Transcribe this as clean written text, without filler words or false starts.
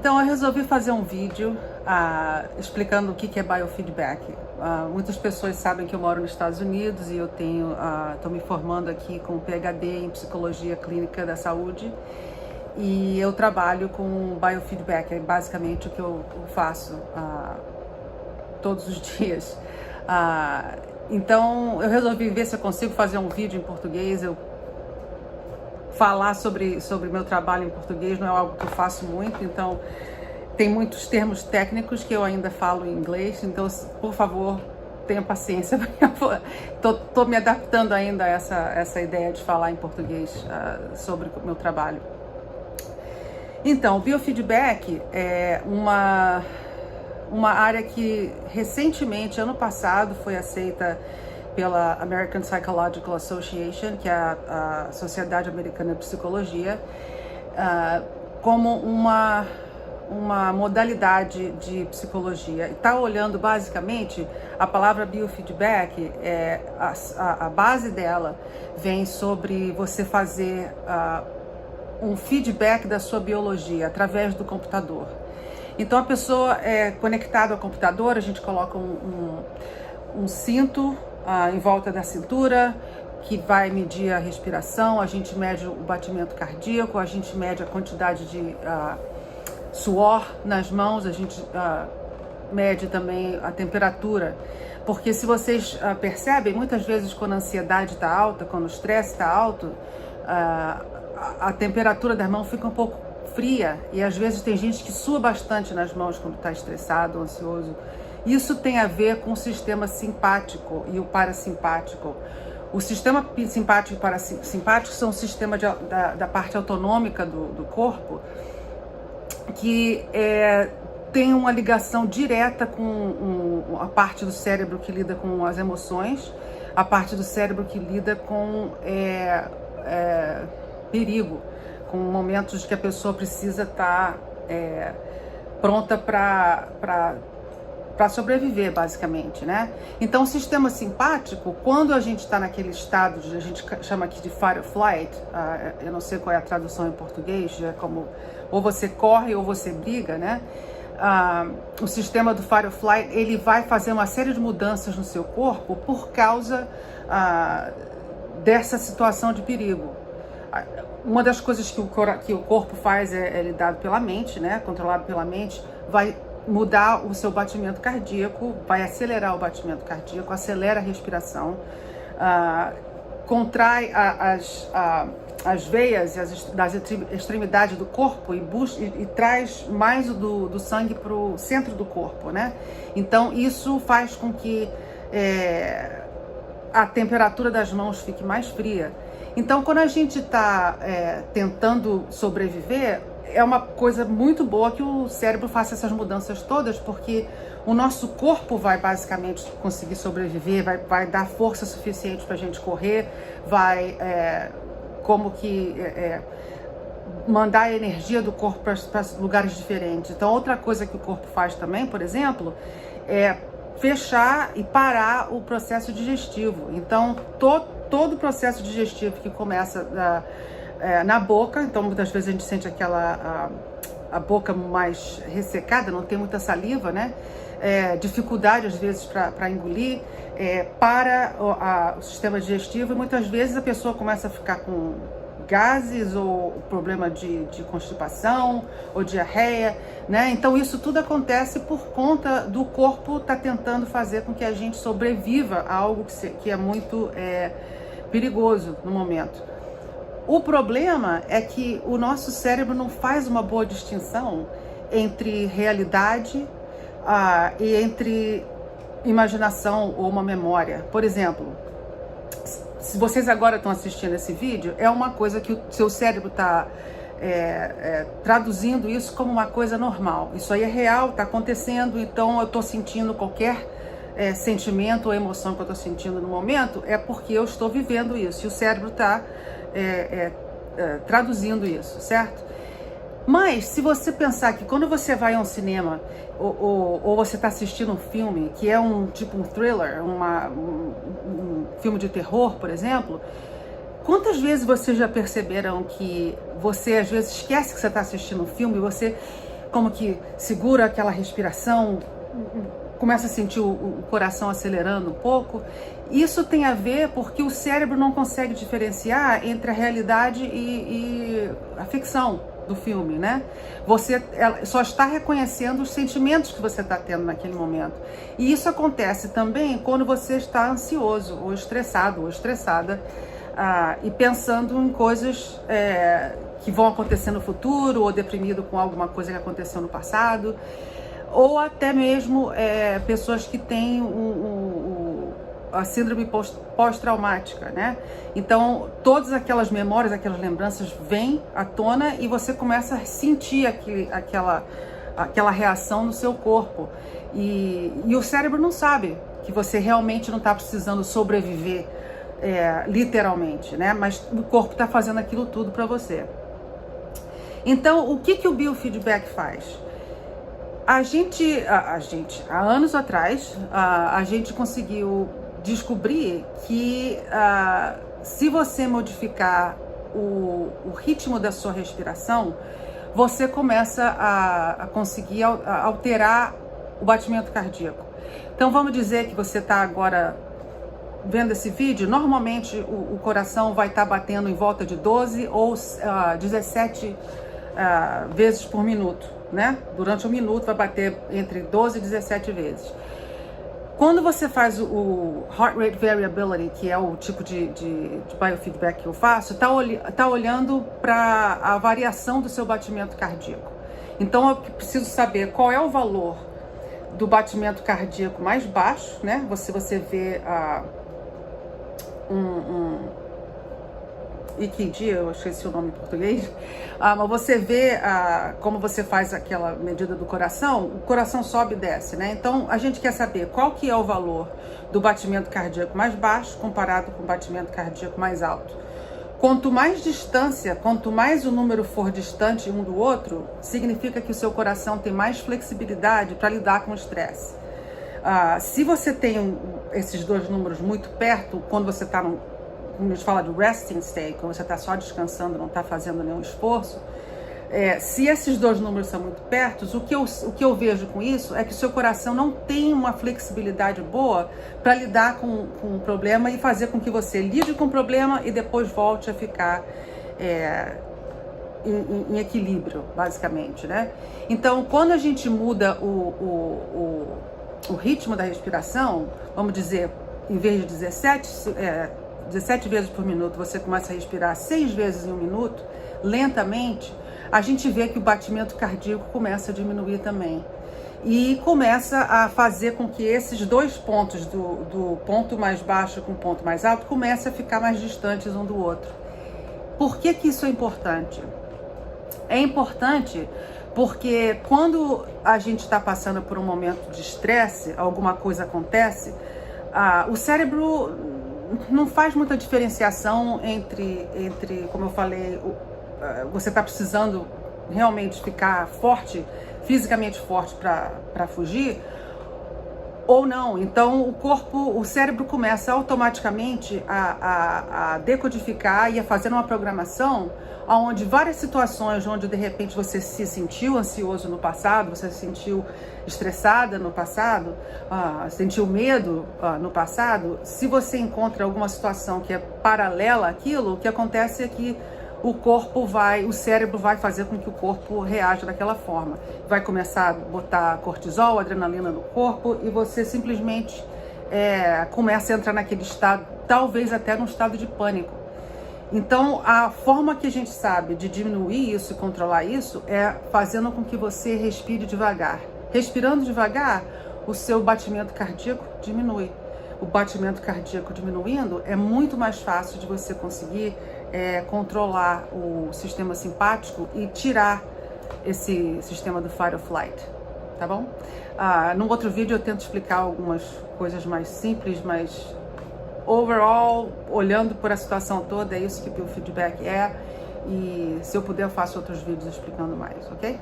Então eu resolvi fazer um vídeo explicando o que é biofeedback. Muitas pessoas sabem que eu moro nos Estados Unidos e eu estou me formando aqui com PhD em Psicologia Clínica da Saúde e eu trabalho com biofeedback, é basicamente o que eu faço todos os dias. Então eu resolvi ver se eu consigo fazer um vídeo em português. Eu falar sobre meu trabalho em português não é algo que eu faço muito, então tem muitos termos técnicos que eu ainda falo em inglês, então por favor tenha paciência. Tô me adaptando ainda a essa ideia de falar em português sobre o meu trabalho. Então, o biofeedback é uma área que recentemente, ano passado, foi aceita pela American Psychological Association, que é a Sociedade Americana de Psicologia, como uma modalidade de psicologia. Está olhando basicamente a palavra biofeedback, a base dela vem sobre você fazer um feedback da sua biologia através do computador. Então a pessoa é conectada ao computador, a gente coloca um cinto em volta da cintura, que vai medir a respiração, a gente mede o batimento cardíaco, a gente mede a quantidade de suor nas mãos, a gente mede também a temperatura. Porque se vocês percebem, muitas vezes quando a ansiedade está alta, quando o estresse está alto, a temperatura das mãos fica um pouco fria e às vezes tem gente que sua bastante nas mãos quando está estressado, ansioso. Isso tem a ver com o sistema simpático e o parasimpático. O sistema simpático e parasimpático são o sistema da parte autonômica do corpo, que tem uma ligação direta com a parte do cérebro que lida com as emoções, a parte do cérebro que lida com perigo, com momentos que a pessoa precisa estar pronta para sobreviver, basicamente, né? Então, o sistema simpático, quando a gente está naquele estado, a gente chama aqui de fight or flight, eu não sei qual é a tradução em português, é como ou você corre ou você briga, né? O sistema do fight or flight, ele vai fazer uma série de mudanças no seu corpo por causa dessa situação de perigo. Uma das coisas que o corpo faz é lidado pela mente, né? Controlado pela mente, vai mudar o seu batimento cardíaco, vai acelerar o batimento cardíaco, acelera a respiração, contrai as veias das extremidades do corpo e traz mais do sangue para o centro do corpo, né? Então isso faz com que a temperatura das mãos fique mais fria. Então, quando a gente está tentando sobreviver, é uma coisa muito boa que o cérebro faça essas mudanças todas, porque o nosso corpo vai basicamente conseguir sobreviver, vai dar força suficiente para a gente correr, vai mandar a energia do corpo para lugares diferentes. Então, outra coisa que o corpo faz também, por exemplo, é fechar e parar o processo digestivo. Então, todo o processo digestivo que começa na boca, então muitas vezes a gente sente a boca mais ressecada, não tem muita saliva, né? Dificuldade às vezes para engolir, para o sistema digestivo, e muitas vezes a pessoa começa a ficar com gases ou problema de constipação ou diarreia, né? Então isso tudo acontece por conta do corpo estar tentando fazer com que a gente sobreviva a algo que é muito perigoso no momento. O problema é que o nosso cérebro não faz uma boa distinção entre realidade e entre imaginação ou uma memória. Por exemplo, se vocês agora estão assistindo esse vídeo, é uma coisa que o seu cérebro está traduzindo isso como uma coisa normal. Isso aí é real, está acontecendo, então eu estou sentindo qualquer sentimento ou emoção que eu estou sentindo no momento, é porque eu estou vivendo isso, e o cérebro está traduzindo isso, certo? Mas se você pensar que quando você vai a um cinema ou você está assistindo um filme que é um thriller, um filme de terror, por exemplo, quantas vezes vocês já perceberam que você às vezes esquece que você está assistindo um filme e você como que segura aquela respiração, começa a sentir o coração acelerando um pouco. Isso tem a ver porque o cérebro não consegue diferenciar entre a realidade e a ficção do filme, né? Você só está reconhecendo os sentimentos que você está tendo naquele momento. E isso acontece também quando você está ansioso, ou estressado, ou estressada, e pensando em coisas que vão acontecer no futuro, ou deprimido com alguma coisa que aconteceu no passado, ou até mesmo pessoas que têm a síndrome pós-traumática, né? Então, todas aquelas memórias, aquelas lembranças vêm à tona e você começa a sentir aquela reação no seu corpo. E o cérebro não sabe que você realmente não está precisando sobreviver, literalmente, né? Mas o corpo está fazendo aquilo tudo para você. Então, o que o biofeedback faz? Há anos atrás, a gente conseguiu descobrir que se você modificar o ritmo da sua respiração, você começa a conseguir alterar o batimento cardíaco. Então vamos dizer que você está agora vendo esse vídeo, normalmente o coração vai estar batendo em volta de 12 ou 17 vezes por minuto, né? Durante um minuto vai bater entre 12 e 17 vezes. Quando você faz o Heart Rate Variability, que é o tipo de biofeedback que eu faço, tá olhando para a variação do seu batimento cardíaco. Então eu preciso saber qual é o valor do batimento cardíaco mais baixo, né? Você vê EKG, eu esqueci o nome em português, mas você vê como você faz aquela medida do coração, o coração sobe e desce, né? Então a gente quer saber qual que é o valor do batimento cardíaco mais baixo comparado com o batimento cardíaco mais alto. Quanto mais distância, quanto mais o número for distante um do outro, significa que o seu coração tem mais flexibilidade para lidar com o estresse. Se você tem esses dois números muito perto, quando você está como a gente fala de resting state, quando você está só descansando, não está fazendo nenhum esforço, se esses dois números são muito perto, o que eu vejo com isso é que o seu coração não tem uma flexibilidade boa para lidar com o problema e fazer com que você lide com o problema e depois volte a ficar em equilíbrio, basicamente, né? Então, quando a gente muda o ritmo da respiração, vamos dizer, em vez de 17 vezes por minuto, você começa a respirar 6 vezes em um minuto, lentamente, a gente vê que o batimento cardíaco começa a diminuir também. E começa a fazer com que esses dois pontos, do ponto mais baixo com o ponto mais alto, comecem a ficar mais distantes um do outro. Por que isso é importante? É importante porque quando a gente está passando por um momento de estresse, alguma coisa acontece, o cérebro não faz muita diferenciação entre como eu falei, você está precisando realmente ficar forte, fisicamente forte para fugir, ou não. Então o cérebro começa automaticamente a decodificar e a fazer uma programação onde várias situações onde de repente você se sentiu ansioso no passado, você se sentiu estressada no passado, sentiu medo no passado, se você encontra alguma situação que é paralela àquilo, o que acontece é que o cérebro vai fazer com que o corpo reaja daquela forma. Vai começar a botar cortisol, adrenalina no corpo e você simplesmente começa a entrar naquele estado, talvez até num estado de pânico. Então, a forma que a gente sabe de diminuir isso e controlar isso é fazendo com que você respire devagar. Respirando devagar, o seu batimento cardíaco diminui. O batimento cardíaco diminuindo, é muito mais fácil de você conseguir controlar o sistema simpático e tirar esse sistema do fight or flight, tá bom? Num outro vídeo eu tento explicar algumas coisas mais simples, mas overall, olhando por a situação toda, é isso que o biofeedback é. E se eu puder, eu faço outros vídeos explicando mais, ok?